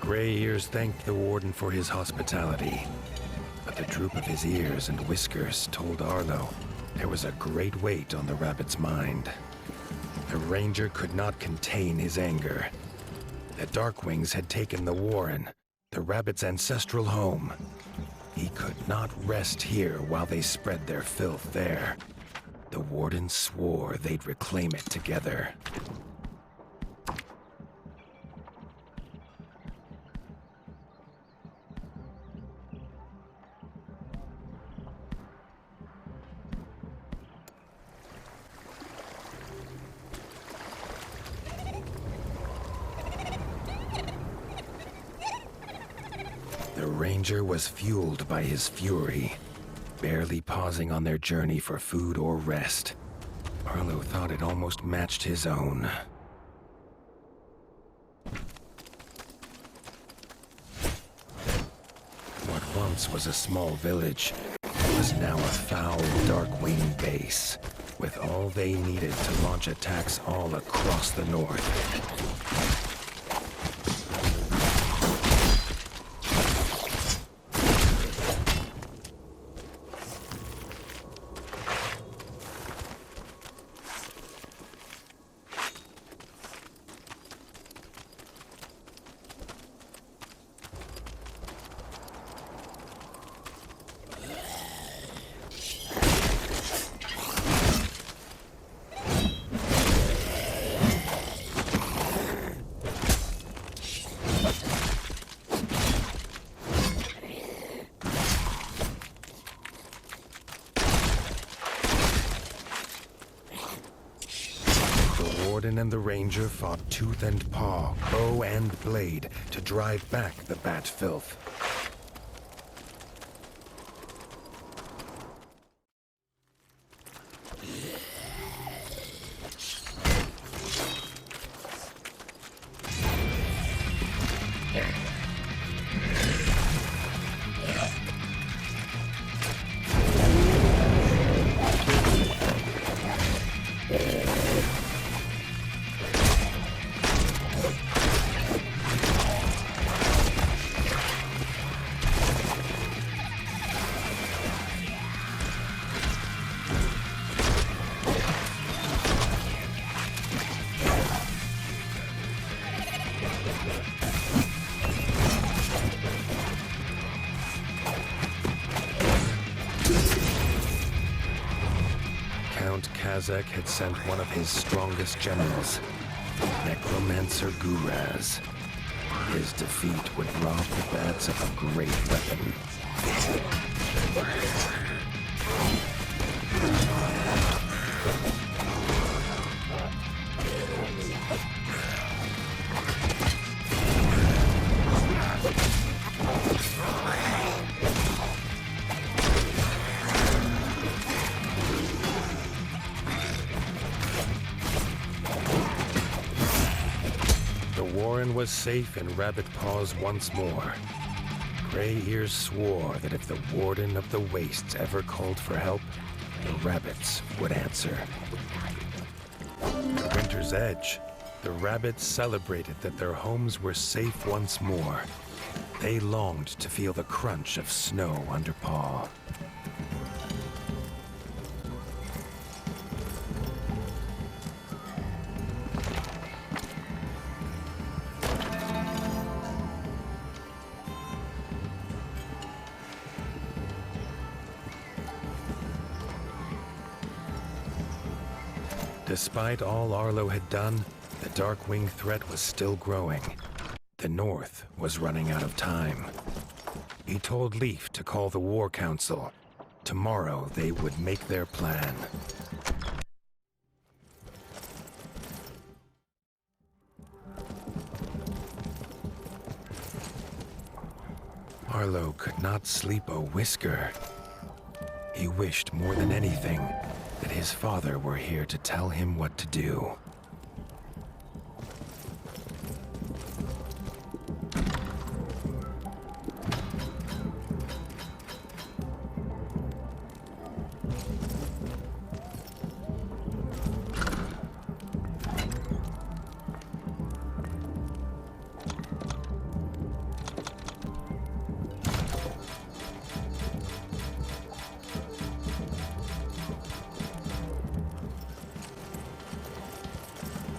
Gray Ears thanked the warden for his hospitality, but the droop of his ears and whiskers told Arlo there was a great weight on the rabbit's mind. The ranger could not contain his anger. The Darkwings had taken the warren, the rabbit's ancestral home. He could not rest here while they spread their filth there. The warden swore they'd reclaim it together. The ranger was fueled by his fury, barely pausing on their journey for food or rest. Arlo thought it almost matched his own. What once was a small village was now a foul Darkwing base, with all they needed to launch attacks all across the north. And the ranger fought tooth and paw, bow and blade, to drive back the bat filth. Kazak had sent one of his strongest generals, Necromancer Guraz. His defeat would rob the bats of a great weapon. Was safe in Rabbit Paws once more. Gray Ears swore that if the Warden of the Wastes ever called for help, the rabbits would answer. At Winter's Edge, the rabbits celebrated that their homes were safe once more. They longed to feel the crunch of snow under paw. Despite all Arlo had done, the Darkwing threat was still growing. The North was running out of time. He told Leaf to call the War Council. Tomorrow they would make their plan. Arlo could not sleep a whisker. He wished more than anything that his father were here to tell him what to do.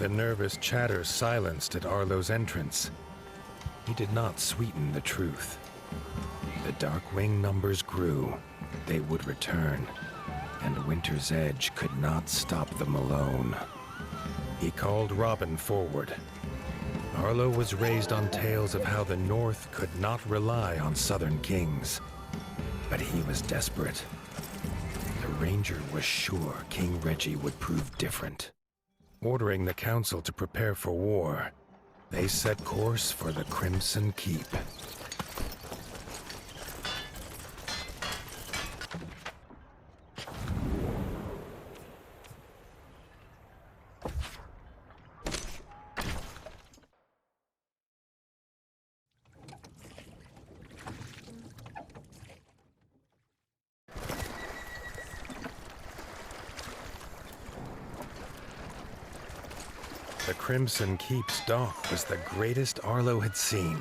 The nervous chatter silenced at Arlo's entrance. He did not sweeten the truth. The Darkwing numbers grew. They would return, and Winter's Edge could not stop them alone. He called Robin forward. Arlo was raised on tales of how the North could not rely on Southern kings. But he was desperate. The Ranger was sure King Reggie would prove different. Ordering the council to prepare for war, they set course for the Crimson Keep. The Crimson Keep's dock was the greatest Arlo had seen.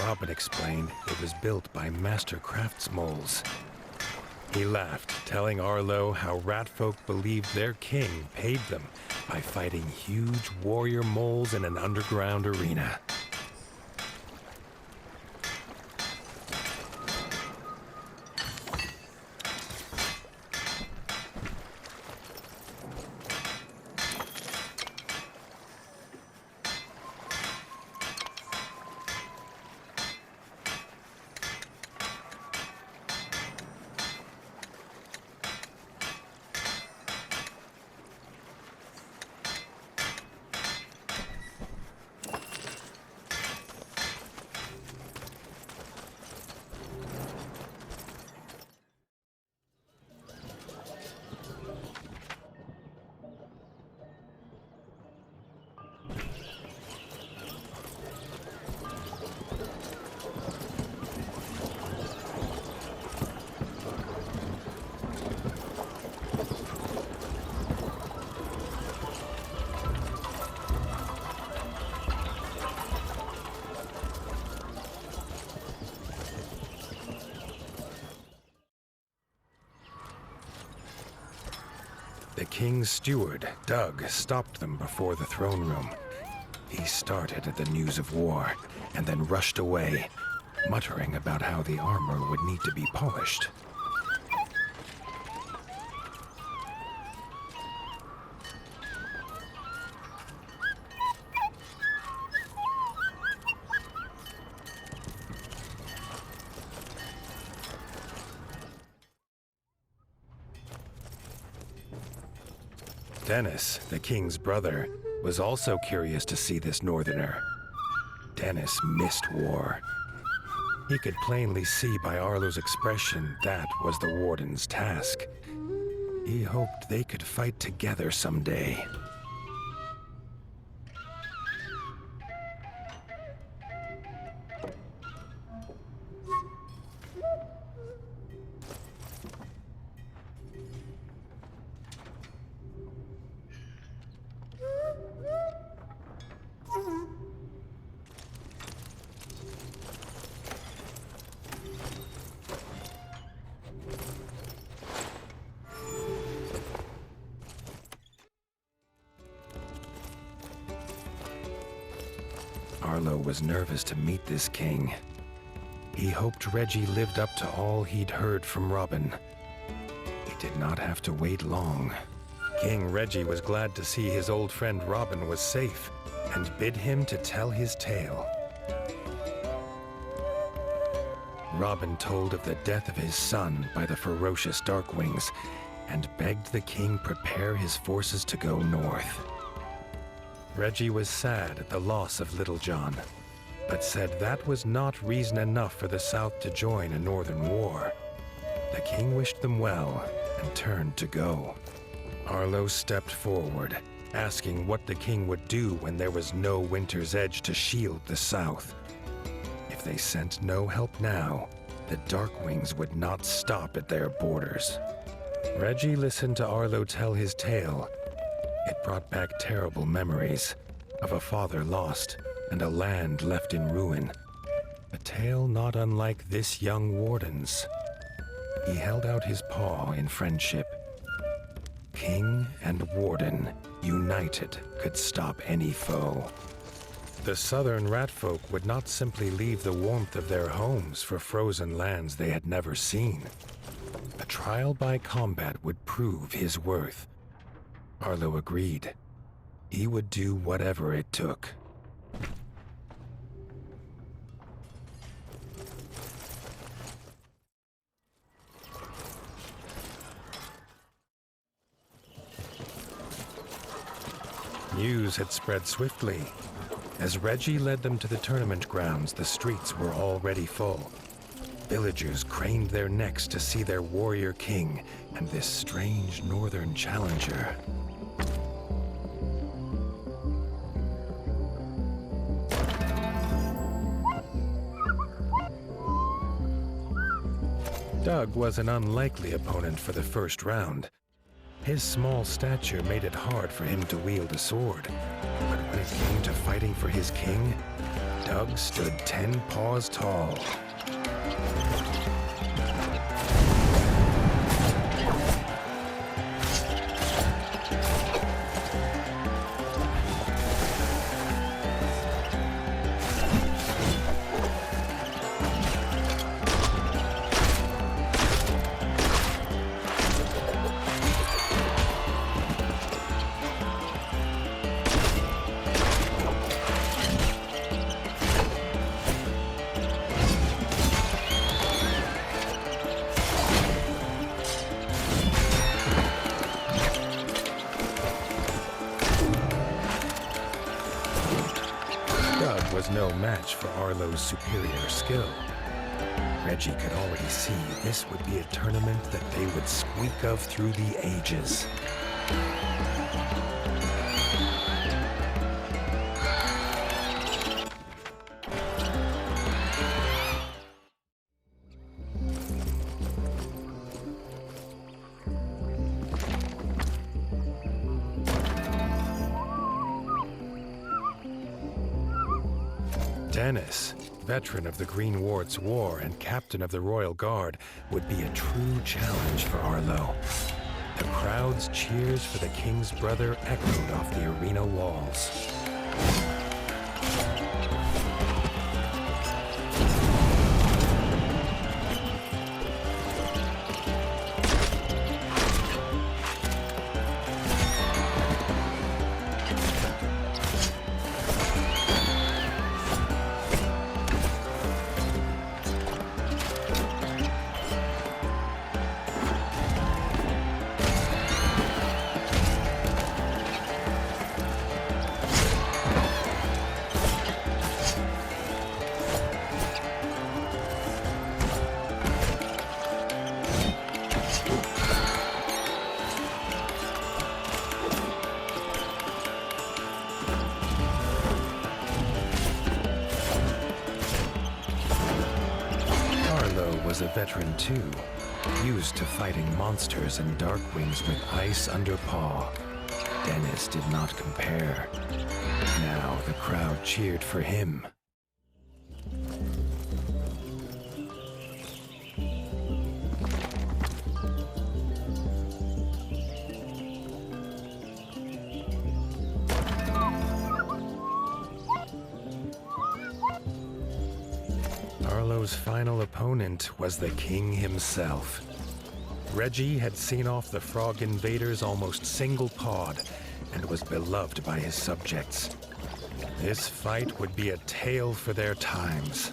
Robin explained it was built by master craftsmoles. He laughed, telling Arlo how ratfolk believed their king paid them by fighting huge warrior moles in an underground arena. The king's steward, Doug, stopped them before the throne room. He started at the news of war, and then rushed away, muttering about how the armor would need to be polished. Dennis, the king's brother, was also curious to see this northerner. Dennis missed war. He could plainly see by Arlo's expression that was the warden's task. He hoped they could fight together someday. Arlo was nervous to meet this king. He hoped Reggie lived up to all he'd heard from Robin. He did not have to wait long. King Reggie was glad to see his old friend Robin was safe, and bid him to tell his tale. Robin told of the death of his son by the ferocious Darkwings, and begged the king prepare his forces to go north. Reggie was sad at the loss of Little John, but said that was not reason enough for the South to join a northern war. The king wished them well and turned to go. Arlo stepped forward, asking what the king would do when there was no Winter's Edge to shield the South. If they sent no help now, the Darkwings would not stop at their borders. Reggie listened to Arlo tell his tale. It brought back terrible memories of a father lost and a land left in ruin. A tale not unlike this young warden's. He held out his paw in friendship. king and warden, united, could stop any foe. The southern ratfolk would not simply leave the warmth of their homes for frozen lands they had never seen. A trial by combat would prove his worth. Arlo agreed. He would do whatever it took. News had spread swiftly. As Reggie led them to the tournament grounds, the streets were already full. Villagers craned their necks to see their warrior king and this strange northern challenger. Doug was an unlikely opponent for the first round. His small stature made it hard for him to wield a sword. But when it came to fighting for his king, Doug stood 10 paws tall. Was no match for Arlo's superior skill. Reggie could already see this would be a tournament that they would squeak of through the ages. Dennis, veteran of the Green Ward's War and captain of the Royal Guard, would be a true challenge for Arlo. The crowd's cheers for the king's brother echoed off the arena walls. Was a veteran too, used to fighting monsters and darkwings with ice under paw. Dennis did not compare. Now the crowd cheered for him. Arlo's final opponent was the king himself. Reggie had seen off the frog invaders almost single-pawed and was beloved by his subjects. This fight would be a tale for their times.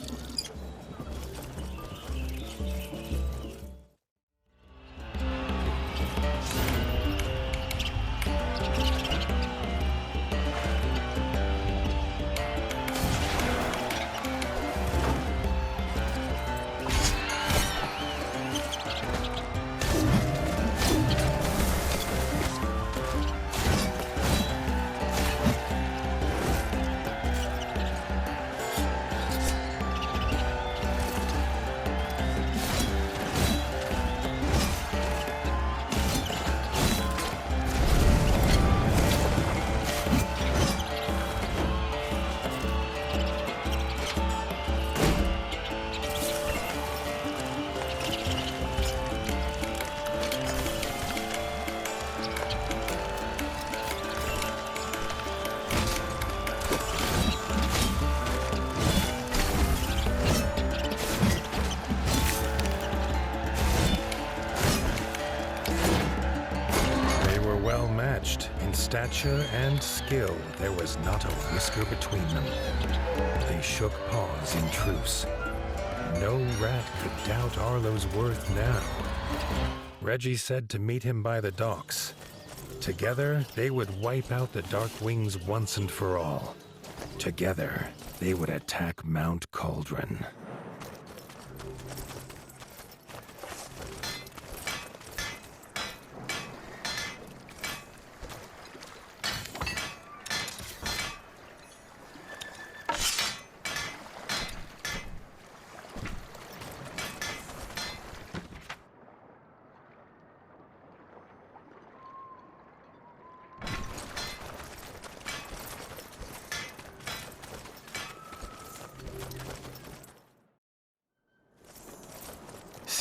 stature and skill, there was not a whisker between them. They shook paws in truce. No rat could doubt Arlo's worth now. Reggie said to meet him by the docks. Together, they would wipe out the Dark Wings once and for all. Together, they would attack Mount Cauldron.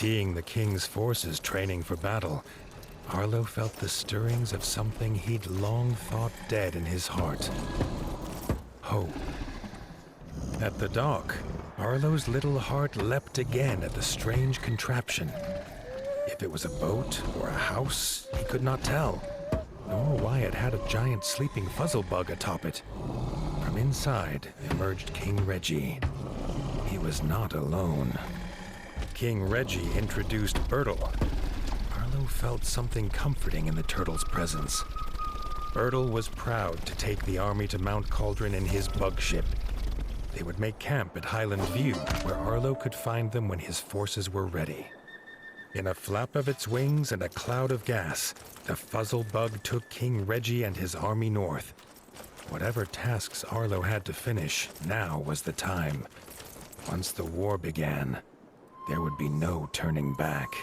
Seeing the king's forces training for battle, Arlo felt the stirrings of something he'd long thought dead in his heart. Hope. At the dock, Arlo's little heart leapt again at the strange contraption. If it was a boat or a house, he could not tell, nor why it had a giant sleeping fuzzlebug atop it. From inside emerged King Reggie. He was not alone. King Reggie introduced Bertle. Arlo felt something comforting in the turtle's presence. Bertle was proud to take the army to Mount Cauldron in his bug ship. They would make camp at Highland View, where Arlo could find them when his forces were ready. In a flap of its wings and a cloud of gas, the fuzzlebug took King Reggie and his army north. Whatever tasks Arlo had to finish, now was the time. Once the war began, there would be no turning back.